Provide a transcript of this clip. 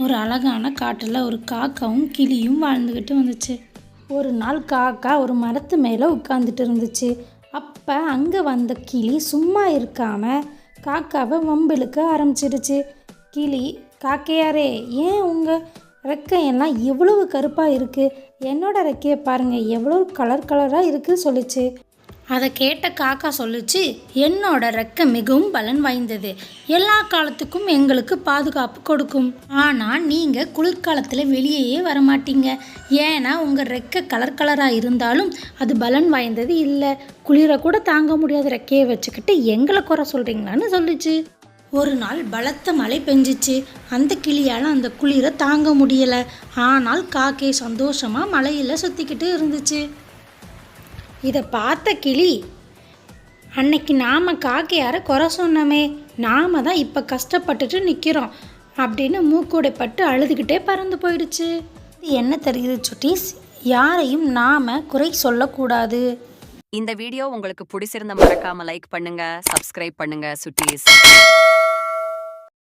ஒரு அழகான காட்டில் ஒரு காக்காவும் கிளியும் வாழ்ந்துக்கிட்டு வந்துச்சு. ஒரு நாள் காக்கா ஒரு மரத்து மேலே உட்காந்துட்டு இருந்துச்சு. அப்போ அங்கே வந்த கிளி சும்மா இருக்காமல் காக்காவை வம்பிழுக்க ஆரம்பிச்சிடுச்சு. கிளி, காக்கையாரே, ஏன் உங்கள் ரெக்கையெல்லாம் எவ்வளவு கருப்பாக இருக்குது? என்னோட ரெக்கையை பாருங்கள், எவ்வளோ கலர் கலராக இருக்குது சொல்லிச்சு. அதை கேட்ட காக்கா சொல்லிச்சு, என்னோட ரெக்கை மிகவும் பலன் வாய்ந்தது, எல்லா காலத்துக்கும் எங்களுக்கு பாதுகாப்பு கொடுக்கும். ஆனால் நீங்கள் குளிர்காலத்தில் வெளியே வரமாட்டீங்க, ஏன்னா உங்கள் ரெக்கை கலர் கலராக இருந்தாலும் அது பலன் வாய்ந்தது இல்லை. குளிரை கூட தாங்க முடியாத ரெக்கையை வச்சுக்கிட்டு எங்களை குறை சொல்கிறீங்களான்னு சொல்லிச்சு. ஒரு நாள் பலத்த மழை பெஞ்சிச்சு. அந்த கிளியால் அந்த குளிரை தாங்க முடியலை. ஆனால் காக்கை சந்தோஷமாக மழையில் சுற்றிக்கிட்டு இருந்துச்சு. இதை பார்த்த கிளி, அன்னைக்கு நாம் காக்கையாரை குறை சொன்னோமே, நாம் தான் இப்போ கஷ்டப்பட்டுட்டு நிற்கிறோம் அப்படின்னு மூக்கூடைப்பட்டு அழுதுகிட்டே பறந்து போயிடுச்சு. இது என்ன தெரியுது சுட்டீஸ், யாரையும் நாம் குறை சொல்லக்கூடாது. இந்த வீடியோ உங்களுக்கு பிடிச்சிருந்த மறக்காம லைக் பண்ணுங்க, சப்ஸ்கிரைப் பண்ணுங்க சுட்டீஸ்.